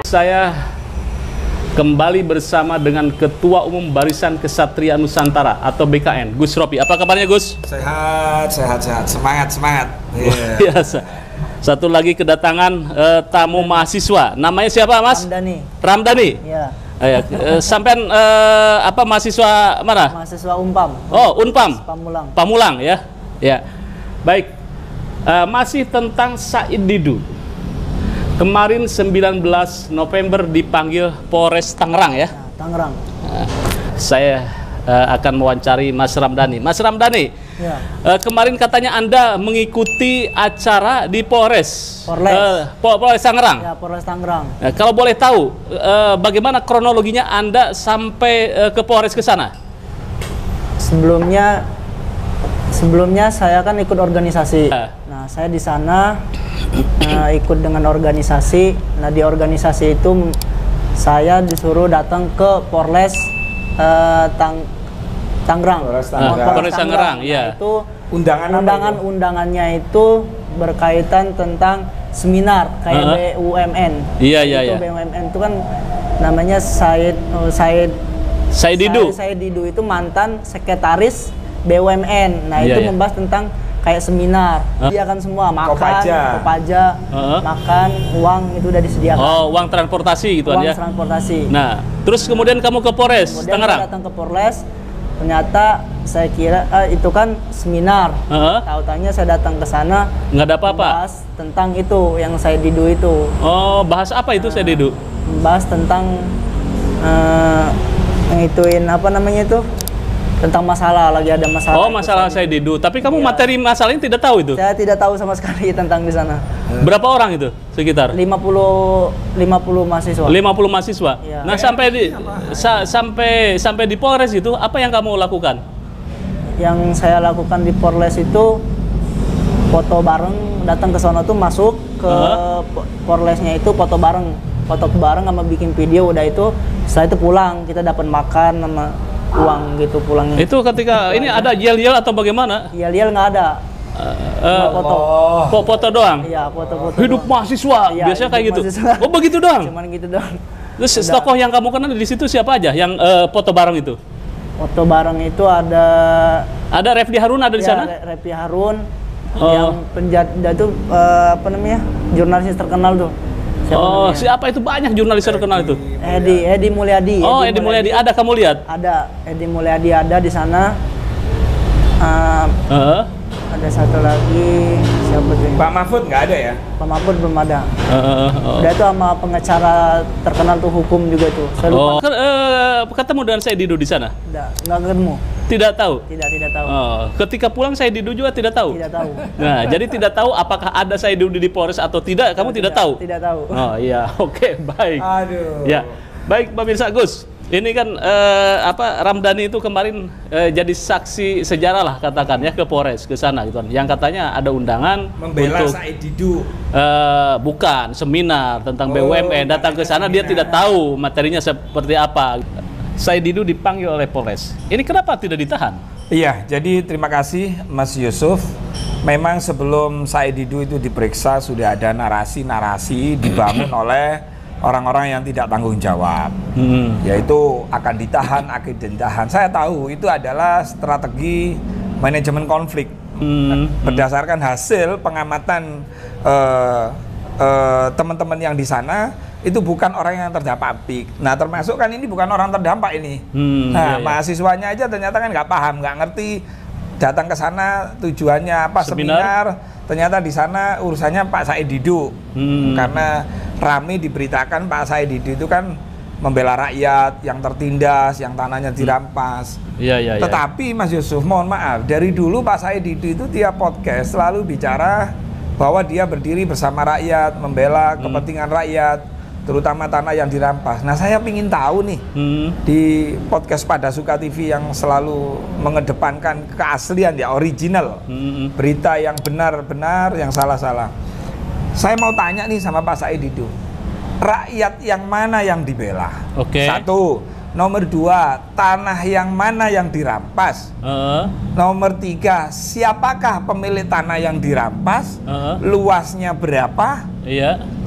Saya kembali bersama dengan Ketua Umum Barisan Ksatria Nusantara atau BKN, Gus Ropi. Apa kabarnya, Gus? Sehat. Semangat. Biasa. Satu lagi kedatangan tamu mahasiswa. Namanya siapa, Mas? Ramdhani. Iya. Sampean apa mahasiswa mana? Mahasiswa Unpam. Oh, Unpam. Pamulang. Pamulang ya. Ya. Baik. Masih tentang Said Didu. Kemarin 19 November dipanggil Polres Tangerang ya. Nah, Tangerang. Saya akan mewawancari Mas Ramdhani. Mas Ramdhani, Ya. Kemarin katanya Anda mengikuti acara di Polres Tangerang. Ya, Polres Tangerang. Kalau boleh tahu, bagaimana kronologinya Anda sampai ke Polres ke sana? Sebelumnya saya kan ikut organisasi. Nah, saya di sana ikut dengan organisasi. Nah, di organisasi itu saya disuruh datang ke Polres Tangerang. Polres Tangerang, iya. Nah, itu undangannya itu berkaitan tentang seminar kayak BUMN. Iya. BUMN itu kan namanya Said Didu itu mantan sekretaris BUMN. Nah, itu membahas tentang kayak seminar. Disediakan semua, makan, kopaja, makan, uang itu udah disediakan. Oh, uang transportasi gitu uang ya. Transportasi. Nah, terus kemudian kamu ke Polres Tangerang. Saya datang ke Polres. Ternyata saya kira itu kan seminar. Tahu-taunya saya datang ke sana nggak ada apa-apa. Bahas tentang itu yang Said Didu itu. Oh, bahas apa itu Said Didu? Bahas tentang ngituin apa namanya itu? Tentang masalah, lagi ada masalah. Oh, masalah Said Didu. Tapi kamu materi masalahnya tidak tahu itu? Saya tidak tahu sama sekali tentang di sana. Berapa orang itu sekitar? 50 mahasiswa. 50 mahasiswa. Ya. Nah, sampai di Polres itu apa yang kamu lakukan? Yang saya lakukan di Polres itu foto bareng, datang ke sana tuh masuk ke Polresnya itu foto bareng sama bikin video. Udah itu setelah itu pulang, kita dapat makan sama uang gitu pulangnya. Itu ketika ini ada yel-yel atau bagaimana? Yel-yel nggak ada. Foto doang. Iya, foto-foto. Hidup doang. Mahasiswa, Iya, biasanya kayak gitu. Mahasiswa. Oh, begitu doang. Cuman gitu doang. Terus tokoh yang kamu kenal di situ siapa aja yang foto bareng itu? Foto bareng itu ada Refdi Harun ada di sana? Refdi Harun. Yang penjahat itu apa namanya? Jurnalis terkenal tuh. Siapa itu? Banyak jurnalis terkenal itu. Edi Mulyadi. Oh, Edi Mulyadi ada, kamu lihat? Ada, Edi Mulyadi ada di sana. Ada satu lagi, siapa tuh? Pak Mahfud nggak ada ya? Pak Mahfud belum ada. Udah itu sama pengacara terkenal tuh hukum juga tuh. Saya lupa. Ketemu dengan Said Didu di sana? Nggak ketemu. Tidak tahu? Tidak tahu. Ketika pulang Said Didu juga tidak tahu? Tidak tahu. Nah, jadi tidak tahu apakah ada Said Didu di Polres atau tidak, kamu tidak tahu? Tidak tahu. Oh iya, oke, baik. Aduh. Ya, baik pemirsa Gus. Ini kan Ramdhani itu kemarin jadi saksi sejarah lah katakan ya ke Polres ke sana gitu kan. Yang katanya ada undangan membela untuk Said Didu. Bukan seminar tentang BUMN, datang ke sana dia tidak tahu materinya seperti apa. Said Didu dipanggil oleh Polres. Ini kenapa tidak ditahan? Iya, jadi terima kasih Mas Yusuf. Memang sebelum Said Didu itu diperiksa sudah ada narasi-narasi dibangun oleh orang-orang yang tidak tanggung jawab, yaitu akan ditahan. Saya tahu itu adalah strategi manajemen konflik berdasarkan hasil pengamatan teman-teman yang di sana. Itu bukan orang yang terdampak. Nah, termasuk kan ini bukan orang terdampak ini. Mahasiswanya aja ternyata kan nggak paham, nggak ngerti datang ke sana tujuannya apa, seminar. Ternyata di sana urusannya Pak Said Didu. Karena rame diberitakan Pak Said Didu itu kan membela rakyat yang tertindas, yang tanahnya dirampas. Tetapi Mas Yusuf, mohon maaf, dari dulu Pak Said Didu itu tiap podcast selalu bicara bahwa dia berdiri bersama rakyat, membela kepentingan rakyat, terutama tanah yang dirampas. Nah, saya ingin tahu nih di podcast Pada Suka TV yang selalu mengedepankan keaslian ya, original, berita yang benar-benar, yang salah-salah. Saya mau tanya nih sama Pak Said Didu, rakyat yang mana yang dibela? Satu. Nomor 2, tanah yang mana yang dirampas? Nomor 3, siapakah pemilik tanah yang dirampas? Luasnya berapa?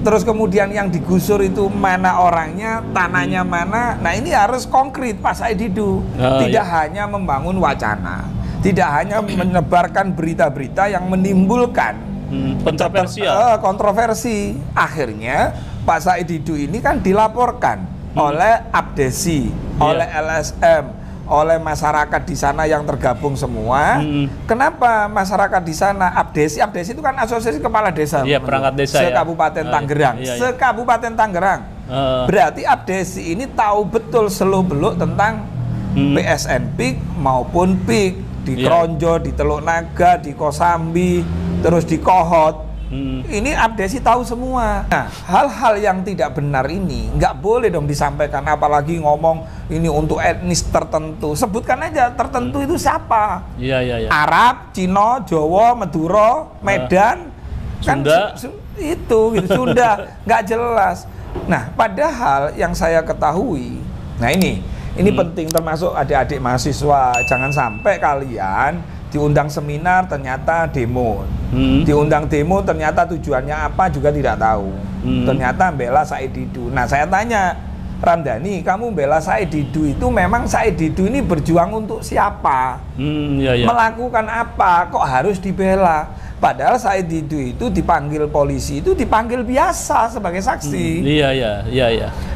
terus kemudian yang digusur itu mana orangnya, tanahnya mana. Nah ini harus konkret Pak Said Didu, tidak hanya membangun wacana, tidak hanya menyebarkan berita-berita yang menimbulkan kontroversi. Akhirnya Pak Said Didu ini kan dilaporkan oleh Abdesi, oleh LSM, oleh masyarakat di sana yang tergabung semua. Kenapa masyarakat di sana? Abdesi itu kan asosiasi kepala desa, perangkat desa se-Kabupaten Tangerang, se-Kabupaten Tangerang. Berarti Abdesi ini tahu betul seluk-beluk tentang PSN PIK maupun PIK di Kronjo, di Teluk Naga, di Kosambi, terus di Kohot. Ini Abdesi tahu semua. Nah, hal-hal yang tidak benar ini nggak boleh dong disampaikan, apalagi ngomong ini untuk etnis tertentu. Sebutkan aja tertentu itu siapa? Arab, Cina, Jawa, Madura, Medan, Sunda, kan itu gitu, Sunda, nggak jelas. Nah, padahal yang saya ketahui, nah ini penting, termasuk adik-adik mahasiswa, jangan sampai kalian diundang seminar ternyata demo, diundang demo ternyata tujuannya apa juga tidak tahu, ternyata bela Said Didu. Nah saya tanya, Ramdhani, kamu bela Said Didu itu memang Said Didu ini berjuang untuk siapa? Melakukan apa? Kok harus dibela? Padahal Said Didu itu dipanggil polisi, itu dipanggil biasa sebagai saksi.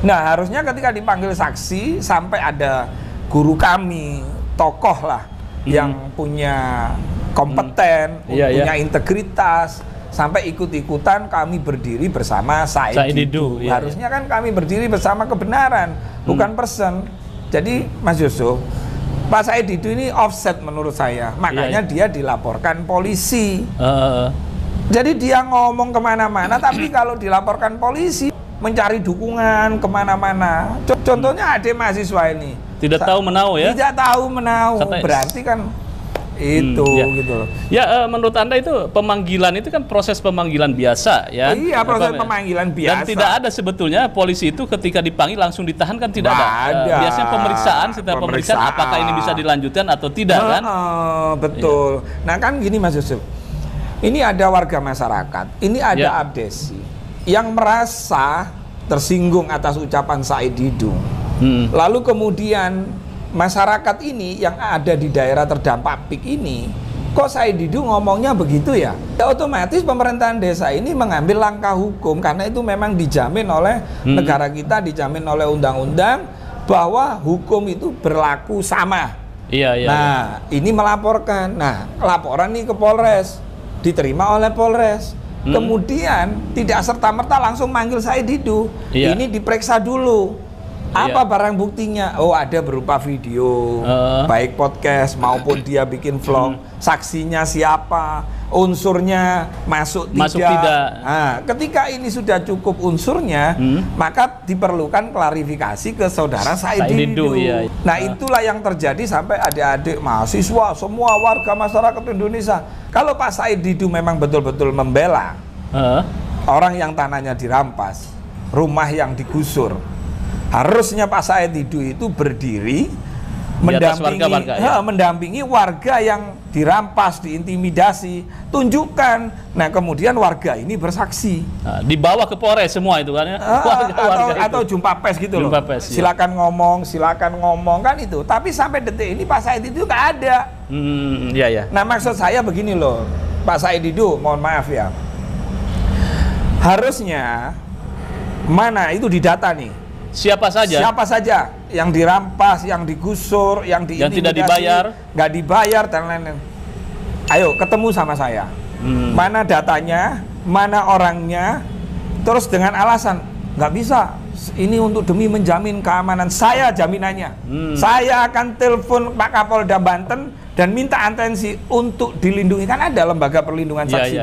Nah harusnya ketika dipanggil saksi, sampai ada guru kami, tokoh lah, yang punya kompeten, punya integritas, sampai ikut-ikutan kami berdiri bersama Said Didu. Harusnya kan kami berdiri bersama kebenaran, bukan person. Jadi Mas Yusuf, Pak Said Didu ini offset menurut saya, makanya dia dilaporkan polisi. Jadi dia ngomong kemana-mana, tapi kalau dilaporkan polisi mencari dukungan kemana-mana. Contohnya adik mahasiswa ini tidak tahu menau ya? Tidak tahu menau, berarti kan itu gitu. Menurut Anda itu pemanggilan itu kan proses pemanggilan biasa ya? Iya, proses pemanggilan biasa. Dan tidak ada sebetulnya polisi itu ketika dipanggil langsung ditahan kan tidak ada. Biasanya pemeriksaan, setelah pemeriksaan apakah ini bisa dilanjutkan atau tidak kan? Betul. Nah kan gini Mas Yusuf, ini ada warga masyarakat, ini ada Abdesi yang merasa tersinggung atas ucapan Said Didu. Lalu kemudian masyarakat ini yang ada di daerah terdampak PIK ini, kok Said Didu ngomongnya begitu ya? Otomatis pemerintahan desa ini mengambil langkah hukum, karena itu memang dijamin oleh negara kita, dijamin oleh undang-undang bahwa hukum itu berlaku sama. Nah, ini melaporkan. Nah, laporan nih ke Polres, diterima oleh Polres. Kemudian tidak serta-merta langsung manggil Said Didu. Ini diperiksa dulu. Apa barang buktinya? Oh, ada berupa video, baik podcast maupun dia bikin vlog. Saksinya siapa? Unsurnya masuk tidak? Nah, ketika ini sudah cukup unsurnya, maka diperlukan klarifikasi ke saudara Said Didu. Nah, itulah yang terjadi sampai adik-adik mahasiswa, semua warga masyarakat Indonesia. Kalau Pak Said Didu memang betul-betul membela orang yang tanahnya dirampas, rumah yang digusur, harusnya Pak Said Didu itu berdiri mendampingi warga yang dirampas, diintimidasi, tunjukkan. Nah, kemudian warga ini bersaksi. Dibawa ke Polres semua itu kan ya? Atau jumpa pers gitu loh. Silakan ngomong kan itu. Tapi sampai detik ini Pak Said Didu nggak ada. Nah, maksud saya begini loh, Pak Said Didu, mohon maaf ya. Harusnya mana itu didata nih. Siapa saja yang dirampas, yang digusur, yang diintimidasi, yang tidak dibayar, nggak dibayar dan lain-lain. Ayo ketemu sama saya. Mana datanya, mana orangnya, terus dengan alasan nggak bisa. Ini untuk demi menjamin keamanan saya, jaminannya. Saya akan telepon Pak Kapolda Banten dan minta atensi untuk dilindungi. Kan ada lembaga perlindungan saksi.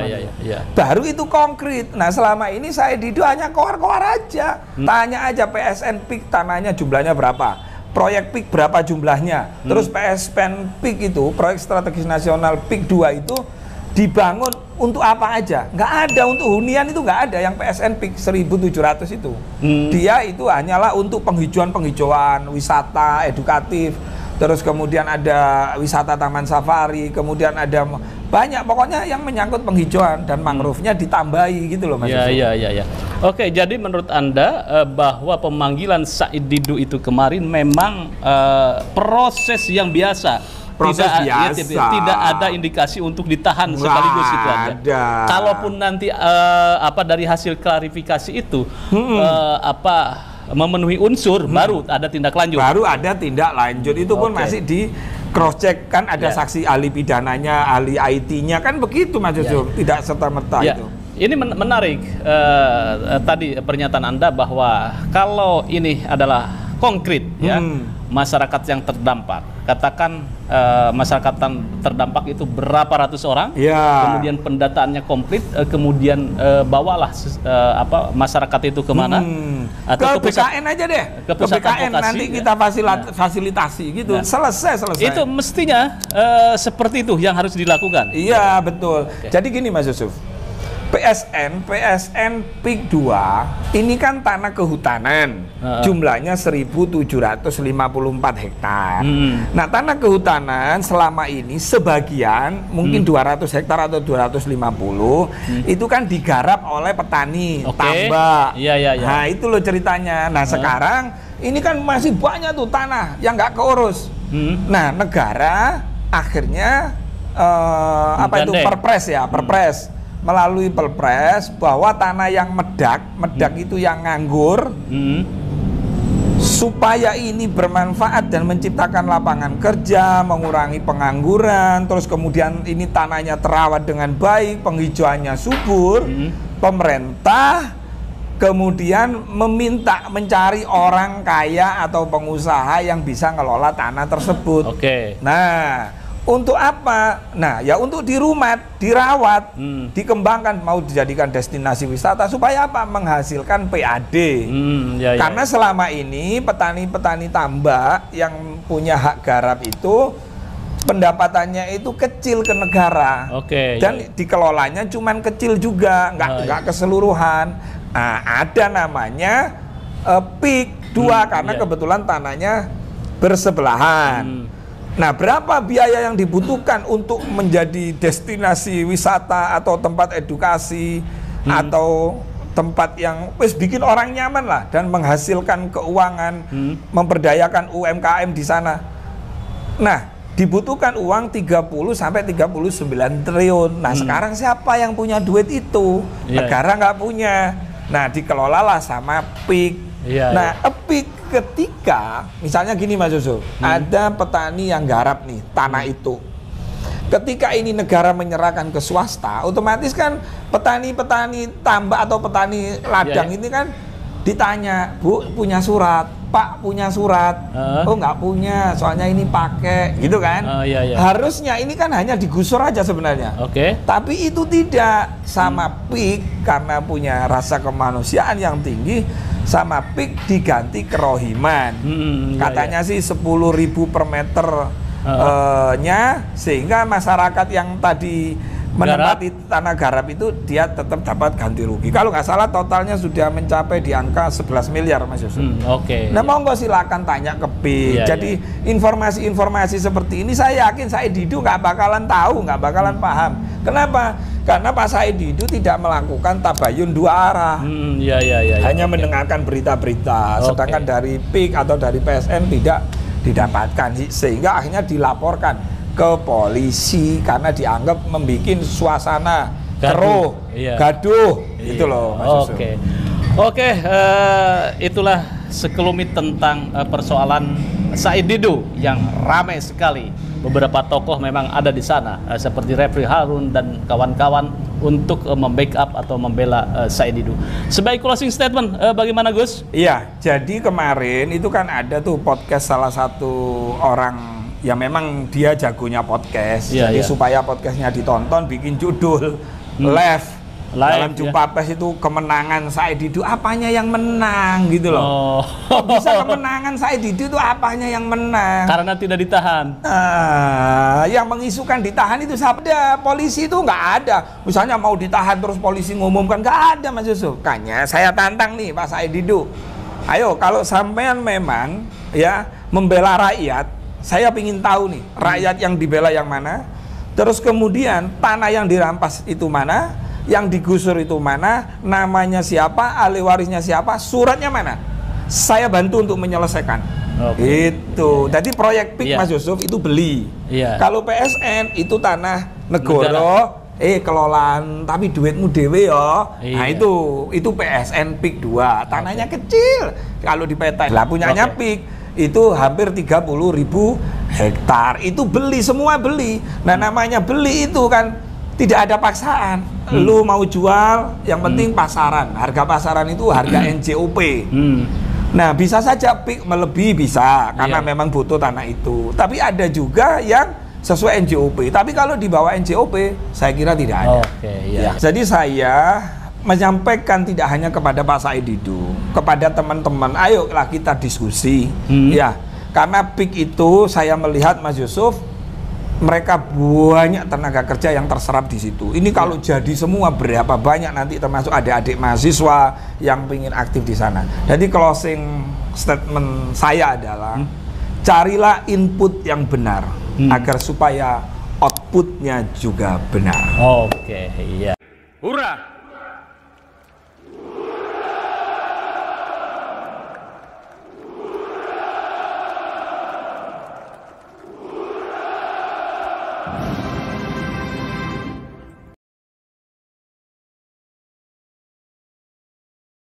Baru itu konkret. Nah, selama ini Said Didu hanya koar-koar aja. Tanya aja PSN PIK tanahnya jumlahnya berapa, proyek PIK berapa jumlahnya. Terus PSN PIK itu, proyek strategis nasional PIK 2 itu dibangun untuk apa aja? Nggak ada, untuk hunian itu nggak ada. Yang PSN PIK 1.700 itu dia itu hanyalah untuk penghijauan wisata edukatif. Terus kemudian ada wisata taman safari, kemudian ada banyak, pokoknya yang menyangkut penghijauan dan mangrove-nya ditambahi gitu loh Mas. Iya. Oke, jadi menurut Anda bahwa pemanggilan Said Didu itu kemarin memang proses yang biasa. Proses biasa. Tidak ada indikasi untuk ditahan sekaligus itu aja. Ada. Kalaupun nanti dari hasil klarifikasi itu memenuhi unsur, baru ada tindak lanjut. Baru ada tindak lanjut, itu pun masih di cross check, kan ada saksi ahli pidananya, ahli IT-nya, kan begitu Mas Yusuf. Tidak serta-merta itu. Ini menarik tadi pernyataan Anda bahwa kalau ini adalah konkret ya, masyarakat yang terdampak, katakan masyarakat terdampak itu berapa ratus orang, kemudian pendataannya komplit, kemudian bawalah masyarakat itu kemana? Atau ke BKN aja deh, ke BKN nanti kita fasilitasi gitu. Selesai. Itu mestinya seperti itu yang harus dilakukan. Iya, betul. Jadi gini Mas Yusuf, PSN PIK 2 ini kan tanah kehutanan, jumlahnya 1.754 hektar. Nah, tanah kehutanan selama ini sebagian mungkin 200 hektar atau 250 itu kan digarap oleh petani tambak. Nah, itu loh ceritanya. Nah, sekarang ini kan masih banyak tuh tanah yang nggak keurus. Nah, negara akhirnya perpres melalui Perpres bahwa tanah yang medak itu yang nganggur, supaya ini bermanfaat dan menciptakan lapangan kerja, mengurangi pengangguran, terus kemudian ini tanahnya terawat dengan baik, penghijauannya subur, pemerintah kemudian mencari orang kaya atau pengusaha yang bisa ngelola tanah tersebut. Nah, untuk apa? Nah, ya untuk dirawat, dikembangkan, mau dijadikan destinasi wisata supaya apa? Menghasilkan PAD. Karena selama ini petani-petani tambak yang punya hak garap itu pendapatannya itu kecil ke negara. Dan dikelolanya cuman kecil juga, nggak keseluruhan. Nah, ada namanya PIK 2 karena kebetulan tanahnya bersebelahan. Nah, berapa biaya yang dibutuhkan untuk menjadi destinasi wisata atau tempat edukasi atau tempat yang bikin orang nyaman lah dan menghasilkan keuangan, memberdayakan UMKM di sana. Nah, dibutuhkan uang 30 sampai 39 triliun. Nah, sekarang siapa yang punya duit itu? Negara nggak punya. Nah, dikelolalah sama PIK. PIK ketika misalnya gini Mas Yusuf, ada petani yang garap nih tanah itu. Ketika ini negara menyerahkan ke swasta, otomatis kan petani-petani tambak atau petani ladang ini kan ditanya, Bu, punya surat? Pak, punya surat? Oh, nggak punya, soalnya ini pakai, gitu kan? Harusnya ini kan hanya digusur aja sebenarnya. Tapi itu tidak, sama PIK karena punya rasa kemanusiaan yang tinggi, sama PIK diganti kerohiman. Katanya sih 10.000 per meter sehingga masyarakat yang tadi menempati tanah garap itu dia tetap dapat ganti rugi. Kalau nggak salah totalnya sudah mencapai di angka 11 miliar Mas Yusuf. Nah, monggo silakan tanya ke PIK. Jadi informasi-informasi seperti ini saya yakin Said Didu nggak bakalan tahu, nggak bakalan paham. Kenapa? Karena Pak Said Didu tidak melakukan tabayun dua arah. Hanya mendengarkan berita-berita, sedangkan dari PIK atau dari PSN tidak didapatkan, sehingga akhirnya dilaporkan ke polisi karena dianggap membuat suasana keruh, gaduh, gitu loh Mas Yusuf. Itulah sekelumit tentang persoalan Said Didu yang ramai sekali. Beberapa tokoh memang ada di sana, seperti Refri Harun dan kawan-kawan untuk membackup atau membela Said Didu. Sebagai closing statement, bagaimana Gus? Iya, jadi kemarin itu kan ada tuh podcast salah satu orang yang memang dia jagonya podcast. Jadi supaya podcastnya ditonton, bikin judul live dalam jumpa pers itu kemenangan Said Didu, apanya yang menang gitu loh. Kok bisa kemenangan Said Didu itu apanya yang menang? Karena tidak ditahan. Yang mengisukan ditahan itu siapa? Polisi itu nggak ada. Misalnya mau ditahan terus polisi ngumumkan, nggak ada Mas Yusuf. Makanya saya tantang nih Pak Said Didu. Ayo kalau sampean memang ya membela rakyat, saya ingin tahu nih rakyat yang dibela yang mana. Terus kemudian tanah yang dirampas itu mana? yang digusur itu mana, namanya siapa, ahli warisnya siapa, suratnya mana. Saya bantu untuk menyelesaikan. Itu. Jadi proyek PIK Mas Yusuf itu beli. Kalau PSN itu tanah negara. Kelolaan tapi duitmu dewe ya. Nah itu PSN PIK 2. Tanahnya kecil. Kalau di peta lah punyanya PIK itu hampir 30.000 hektar. Itu beli, semua beli. Nah namanya beli itu kan tidak ada paksaan. Lu mau jual, yang penting pasaran. Harga pasaran itu harga NJOP. Nah bisa saja PIK melebihi, bisa karena memang butuh tanah itu. Tapi ada juga yang sesuai NJOP, tapi kalau di bawah NJOP saya kira tidak ada. Jadi saya menyampaikan tidak hanya kepada Pak Said Didu, kepada teman-teman, ayolah kita diskusi. Ya, karena PIK itu saya melihat Mas Yusuf, mereka banyak tenaga kerja yang terserap di situ. Ini kalau jadi semua berapa banyak nanti, termasuk adik-adik mahasiswa yang ingin aktif di sana. Jadi closing statement saya adalah carilah input yang benar agar supaya outputnya juga benar. Iya. Hurrah!